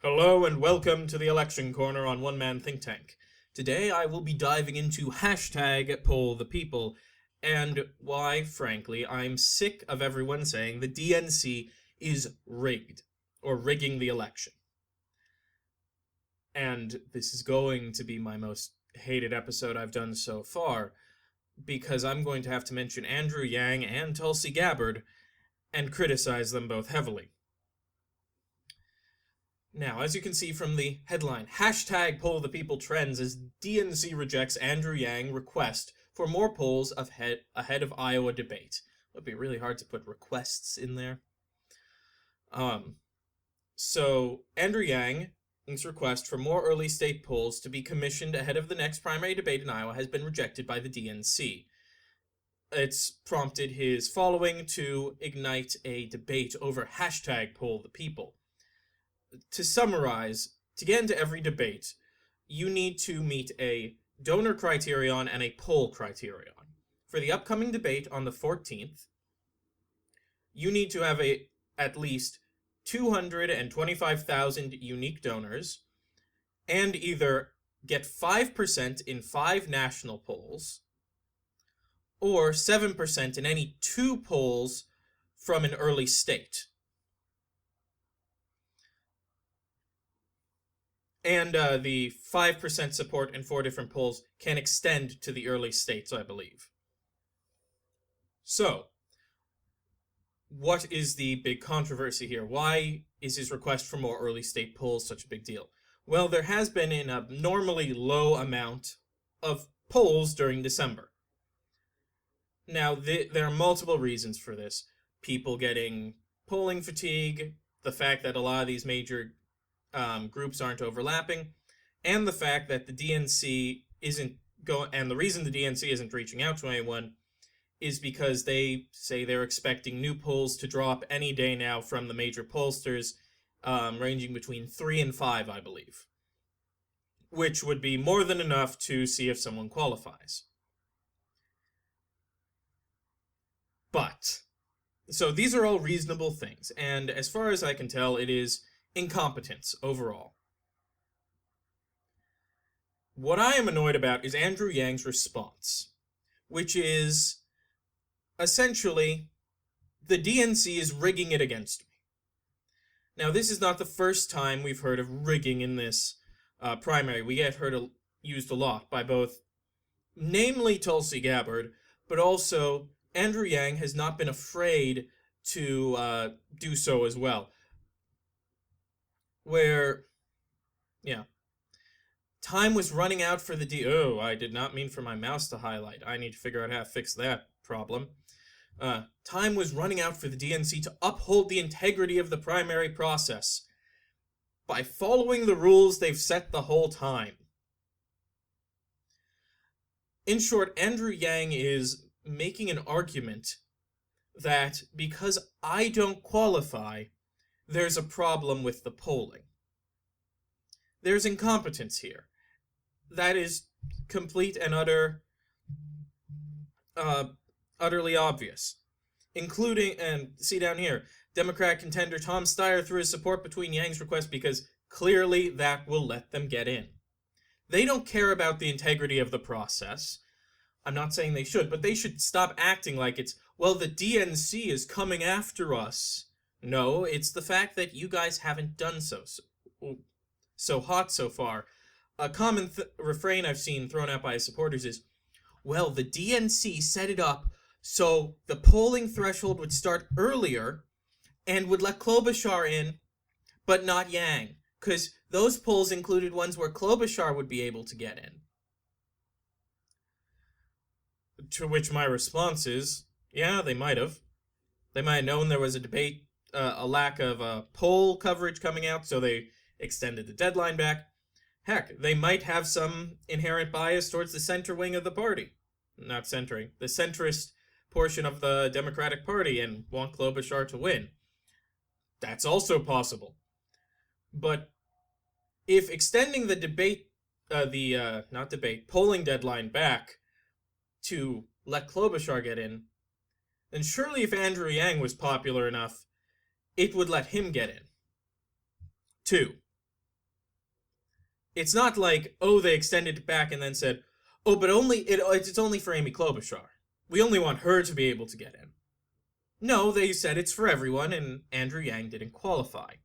Hello and welcome to the Election Corner on One Man Think Tank. Today I will be diving into hashtag pollthepeople and why, frankly, I'm sick of everyone saying the DNC is rigged, or rigging the election. And this is going to be my most hated episode I've done so far, because I'm going to have to mention Andrew Yang and Tulsi Gabbard and criticize them both heavily. Now, as you can see from the headline, hashtag pollthepeople trends as DNC rejects Andrew Yang request for more polls ahead of Iowa debate. It would be really hard to put requests in there. So Andrew Yang's request for more early state polls to be commissioned ahead of the next primary debate in Iowa has been rejected by the DNC. It's prompted his following to ignite a debate over hashtag pollthepeople. To summarize, to get into every debate, you need to meet a donor criterion and a poll criterion. For the upcoming debate on the 14th, you need to have at least 225,000 unique donors and either get 5% in 5 national polls or 7% in any 2 polls from an early state. And the 5% support in 4 different polls can extend to the early states, I believe. So, what is the big controversy here? Why is his request for more early state polls such a big deal? Well, there has been an abnormally low amount of polls during December. Now, there are multiple reasons for this. People getting polling fatigue, the fact that a lot of these major groups aren't overlapping, and the fact that the DNC and the reason the DNC isn't reaching out to anyone is because they say they're expecting new polls to drop any day now from the major pollsters, ranging between 3 and 5, I believe, which would be more than enough to see if someone qualifies. So these are all reasonable things, and as far as I can tell, it is incompetence overall. What I am annoyed about is Andrew Yang's response, which is essentially the DNC is rigging it against me. Now, this is not the first time we've heard of rigging in this primary. We get used a lot by both, namely Tulsi Gabbard, but also Andrew Yang has not been afraid to do so as well. Time was running out for the Oh, I did not mean for my mouse to highlight. I need to figure out how to fix that problem. Time was running out for the DNC to uphold the integrity of the primary process by following the rules they've set the whole time. In short, Andrew Yang is making an argument that because I don't qualify, there's a problem with the polling. There's incompetence here. That is complete and utterly obvious. Including, and see down here, Democrat contender Tom Steyer threw his support between Yang's request because clearly that will let them get in. They don't care about the integrity of the process. I'm not saying they should, but they should stop acting like it's, well, the DNC is coming after us. No, it's the fact that you guys haven't done so hot so far. A common refrain I've seen thrown out by his supporters is, well, the DNC set it up so the polling threshold would start earlier and would let Klobuchar in, but not Yang, because those polls included ones where Klobuchar would be able to get in. To which my response is, yeah, they might have. They might have known there was a debate, a lack of poll coverage coming out, so they extended the deadline back. Heck, they might have some inherent bias towards the center wing of the party. Not centering. The centrist portion of the Democratic Party and want Klobuchar to win. That's also possible. But if extending the polling deadline back to let Klobuchar get in, then surely if Andrew Yang was popular enough, it would let him get in. 2. It's not like, oh, they extended it back and then said, oh, but it's only for Amy Klobuchar. We only want her to be able to get in. No, they said it's for everyone, and Andrew Yang didn't qualify.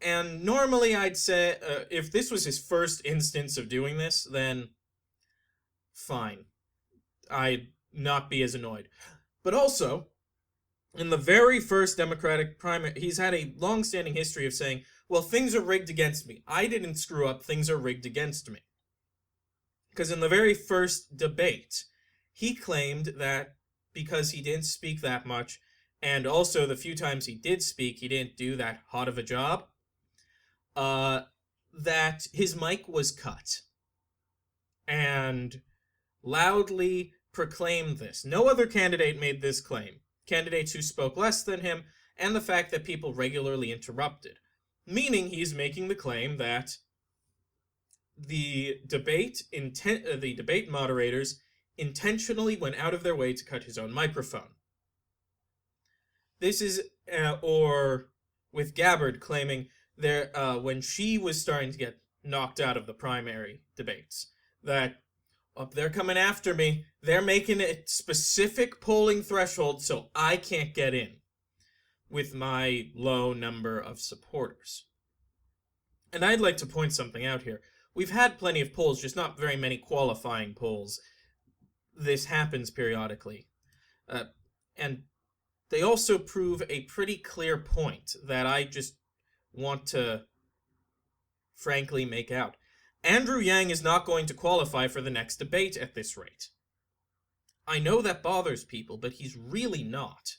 And normally I'd say, if this was his first instance of doing this, then fine. I'd not be as annoyed. But also, in the very first Democratic primary, he's had a long-standing history of saying, well, things are rigged against me. I didn't screw up. Things are rigged against me. Because in the very first debate, he claimed that because he didn't speak that much, and also the few times he did speak, he didn't do that hot of a job, that his mic was cut. And loudly proclaimed this. No other candidate made this claim. Candidates who spoke less than him, and the fact that people regularly interrupted. Meaning he's making the claim that the debate moderators intentionally went out of their way to cut his own microphone. This is, or with Gabbard claiming there when she was starting to get knocked out of the primary debates, that they're coming after me. They're making a specific polling threshold so I can't get in with my low number of supporters. And I'd like to point something out here. We've had plenty of polls, just not very many qualifying polls. This happens periodically. And they also prove a pretty clear point that I just want to frankly make out. Andrew Yang is not going to qualify for the next debate at this rate. I know that bothers people, but he's really not.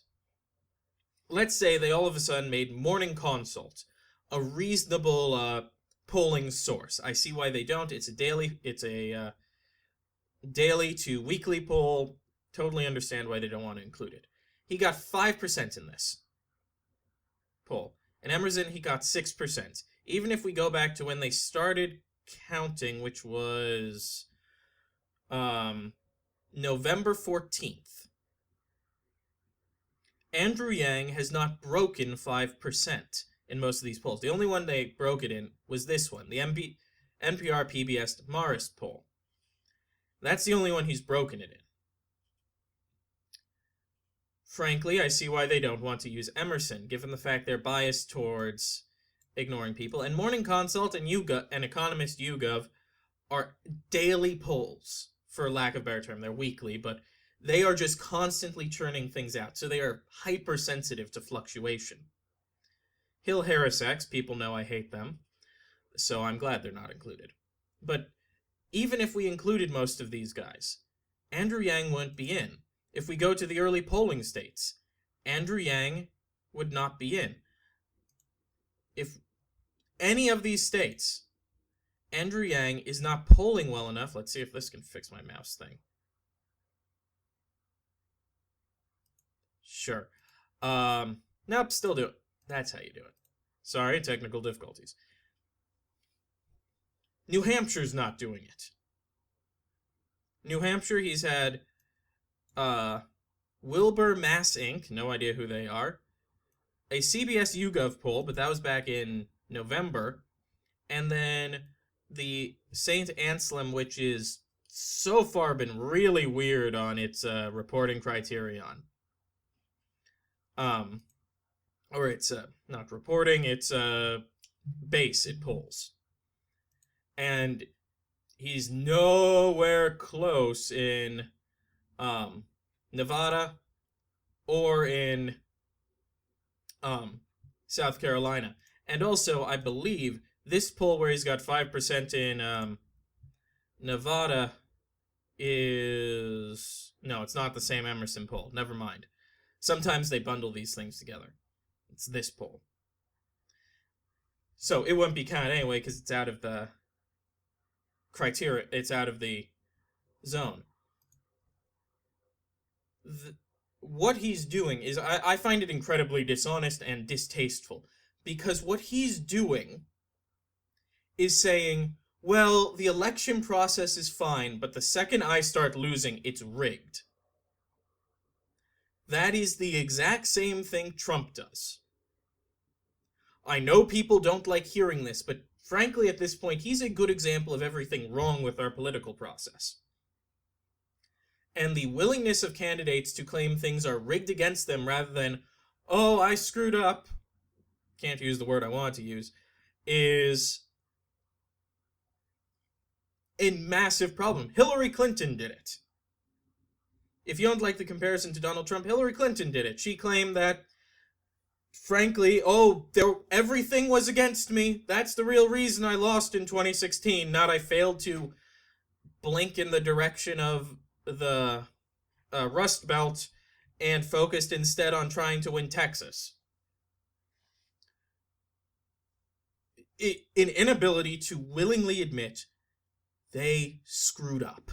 Let's say they all of a sudden made Morning Consult a reasonable polling source. I see why they don't. It's a daily to weekly poll. Totally understand why they don't want to include it. He got 5% in this poll. And Emerson, he got 6%. Even if we go back to when they started counting, which was November 14th, Andrew Yang has not broken 5% in most of these polls. The only one they broke it in was this one, the NPR PBS Marist poll. That's the only one he's broken it in. Frankly, I see why they don't want to use Emerson, given the fact they're biased towards ignoring people. And Morning Consult and Economist YouGov are daily polls, for lack of a better term. They're weekly, but they are just constantly churning things out, so they are hypersensitive to fluctuation. Hill Harris X, people know I hate them, so I'm glad they're not included. But even if we included most of these guys, Andrew Yang wouldn't be in. If we go to the early polling states, Andrew Yang would not be in. If any of these states, Andrew Yang is not polling well enough. Let's see if this can fix my mouse thing. Sure. Nope, still do it. That's how you do it. Sorry, technical difficulties. New Hampshire's not doing it. New Hampshire, he's had Wilbur Mass Inc., no idea who they are, a CBS YouGov poll, but that was back in November, and then the St. Anselm, which is so far been really weird on its reporting criterion. Or it's not reporting, it's base it polls. And he's nowhere close in Nevada or in South Carolina. And also, I believe this poll where he's got 5% in Nevada is... No, it's not the same Emerson poll. Never mind. Sometimes they bundle these things together. It's this poll. So it wouldn't be counted anyway because it's out of the criteria. It's out of the zone. What he's doing is, I find it incredibly dishonest and distasteful, because what he's doing is saying, well, the election process is fine, but the second I start losing, it's rigged. That is the exact same thing Trump does. I know people don't like hearing this, but frankly, at this point, he's a good example of everything wrong with our political process. And the willingness of candidates to claim things are rigged against them rather than, oh, I screwed up, can't use the word I want to use, is a massive problem. Hillary Clinton did it. If you don't like the comparison to Donald Trump, Hillary Clinton did it. She claimed that, frankly, everything was against me. That's the real reason I lost in 2016, not I failed to blink in the direction of the Rust Belt and focused instead on trying to win Texas. An inability to willingly admit they screwed up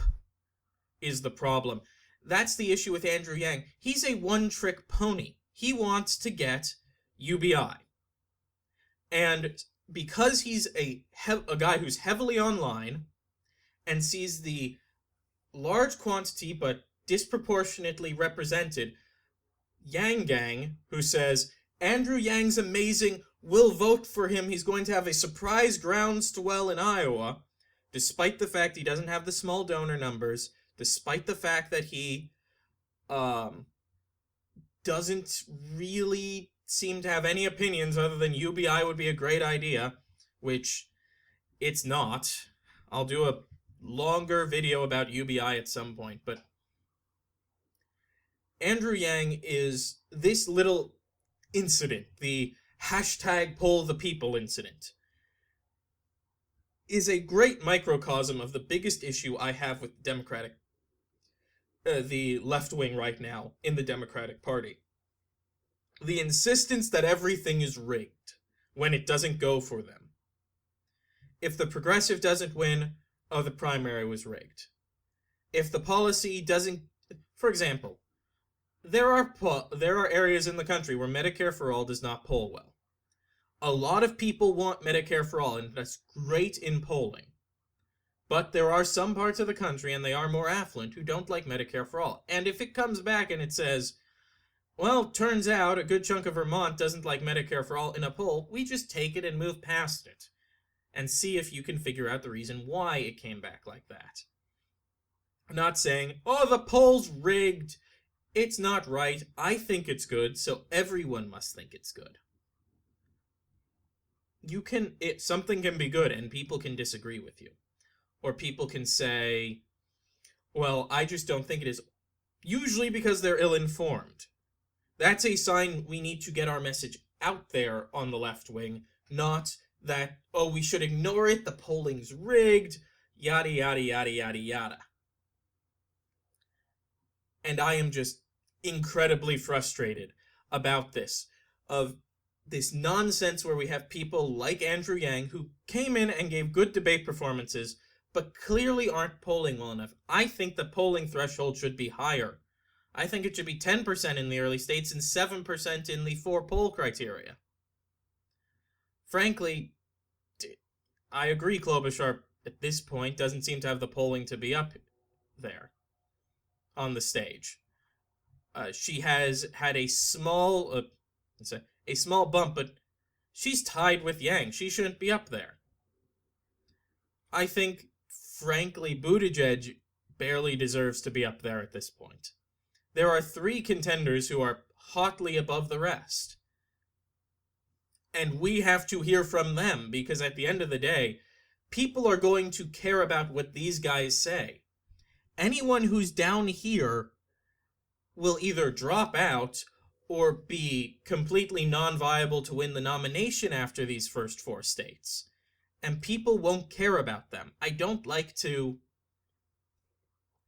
is the problem. That's the issue with Andrew Yang. He's a one-trick pony. He wants to get UBI. And because he's a guy who's heavily online and sees the large quantity but disproportionately represented Yang Gang, who says, Andrew Yang's amazing, we'll vote for him, he's going to have a surprise groundswell in Iowa, despite the fact he doesn't have the small donor numbers, despite the fact that he doesn't really seem to have any opinions other than UBI would be a great idea, which it's not. I'll do a longer video about UBI at some point, but Andrew Yang is this little incident, the hashtag pollthepeople incident, is a great microcosm of the biggest issue I have with the left wing right now in the Democratic Party. The insistence that everything is rigged when it doesn't go for them. If the progressive doesn't win, oh, the primary was rigged. If the policy doesn't, for example, there are areas in the country where Medicare for All does not poll well. A lot of people want Medicare for All, and that's great in polling. But there are some parts of the country, and they are more affluent, who don't like Medicare for All. And if it comes back and it says, well, turns out a good chunk of Vermont doesn't like Medicare for All in a poll, we just take it and move past it. And see if you can figure out the reason why it came back like that. I'm not saying, oh, the poll's rigged. It's not right. I think it's good, so everyone must think it's good. Something can be good and people can disagree with you. Or people can say, well, I just don't think it is. Usually because they're ill-informed. That's a sign we need to get our message out there on the left wing, not that, oh, we should ignore it, the polling's rigged, yada, yada, yada, yada, yada. And I am just incredibly frustrated about this, of this nonsense where we have people like Andrew Yang who came in and gave good debate performances, but clearly aren't polling well enough. I think the polling threshold should be higher. I think it should be 10% in the early states and 7% in the 4 poll criteria. Frankly, I agree Klobuchar at this point doesn't seem to have the polling to be up there on the stage. She has had a small bump, but she's tied with Yang. She shouldn't be up there. I think, frankly, Buttigieg barely deserves to be up there at this point. There are 3 contenders who are hotly above the rest. And we have to hear from them, because at the end of the day, people are going to care about what these guys say. Anyone who's down here will either drop out or be completely non-viable to win the nomination after these first 4 states. And people won't care about them. I don't like to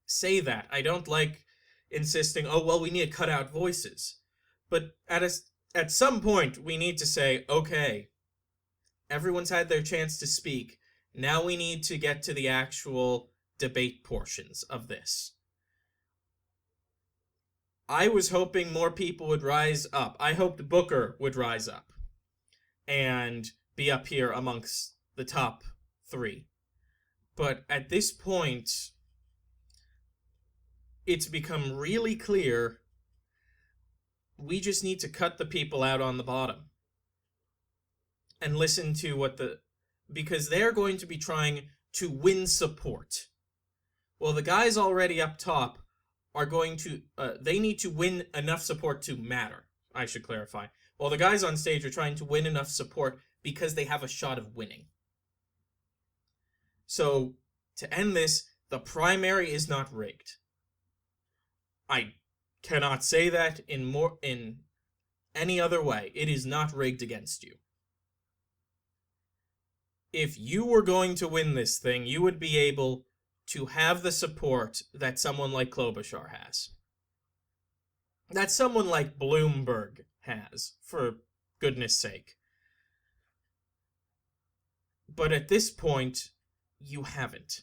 say that. I don't like insisting, oh, well, we need to cut out voices. But at some point, we need to say, okay, everyone's had their chance to speak. Now we need to get to the actual debate portions of this. I was hoping more people would rise up. I hoped Booker would rise up and be up here amongst the top 3. But at this point, it's become really clear we just need to cut the people out on the bottom. and listen to what because they're going to be trying to win support. Well, the guys already up top are going to, they need to win enough support to matter, I should clarify. While the guys on stage are trying to win enough support because they have a shot of winning. So, to end this, the primary is not rigged. I cannot say that in any other way. It is not rigged against you. If you were going to win this thing, you would be able to have the support that someone like Klobuchar has. That someone like Bloomberg has, for goodness sake. But at this point, you haven't.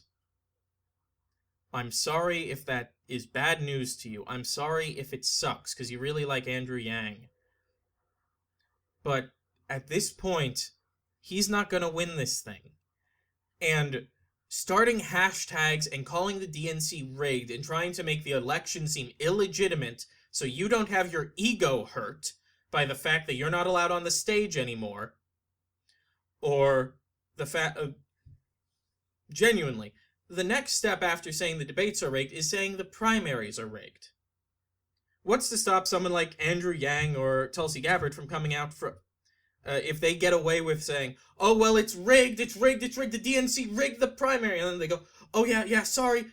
I'm sorry if that is bad news to you. I'm sorry if it sucks, because you really like Andrew Yang. But at this point, he's not going to win this thing. And starting hashtags and calling the DNC rigged and trying to make the election seem illegitimate so you don't have your ego hurt by the fact that you're not allowed on the stage anymore, or the fact genuinely, the next step after saying the debates are rigged is saying the primaries are rigged. What's to stop someone like Andrew Yang or Tulsi Gabbard from coming out for, if they get away with saying, oh, well, it's rigged, the DNC rigged the primary, and then they go, oh, yeah, sorry,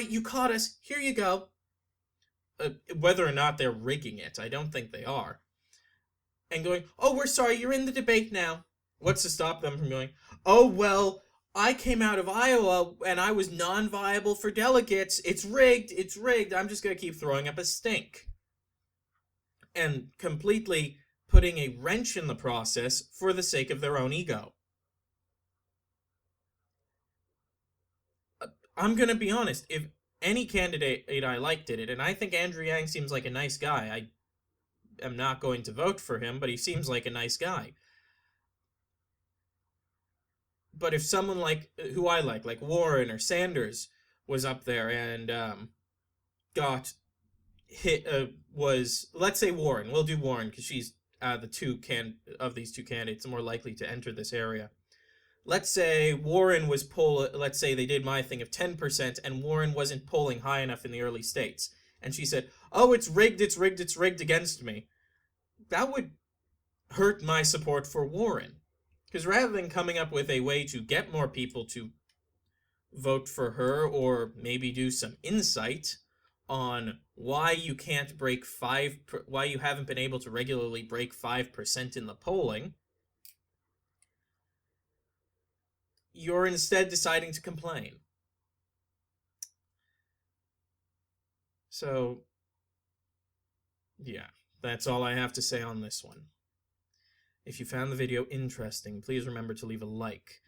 you caught us, here you go. Whether or not they're rigging it, I don't think they are. And going, oh, we're sorry, you're in the debate now. What's to stop them from going, oh, well, I came out of Iowa and I was non-viable for delegates. It's rigged. I'm just going to keep throwing up a stink. And completely putting a wrench in the process for the sake of their own ego. I'm going to be honest. If any candidate I like did it, and I think Andrew Yang seems like a nice guy. I am not going to vote for him, but he seems like a nice guy. But if someone like, who I like Warren or Sanders, was up there and got hit, let's say Warren. We'll do Warren because she's of these two candidates more likely to enter this area. Let's say Warren was let's say they did my thing of 10% and Warren wasn't polling high enough in the early states. And she said, oh, it's rigged against me. That would hurt my support for Warren. Because rather than coming up with a way to get more people to vote for her, or maybe do some insight on why you why you haven't been able to regularly break 5% in the polling, you're instead deciding to complain. So, yeah, that's all I have to say on this one. If you found the video interesting, please remember to leave a like.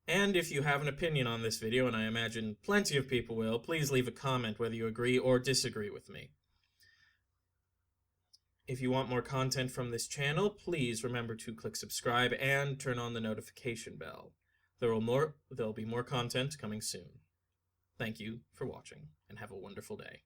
And if you have an opinion on this video, and I imagine plenty of people will, please leave a comment whether you agree or disagree with me. If you want more content from this channel, please remember to click subscribe and turn on the notification bell. There'll be more content coming soon. Thank you for watching, and have a wonderful day.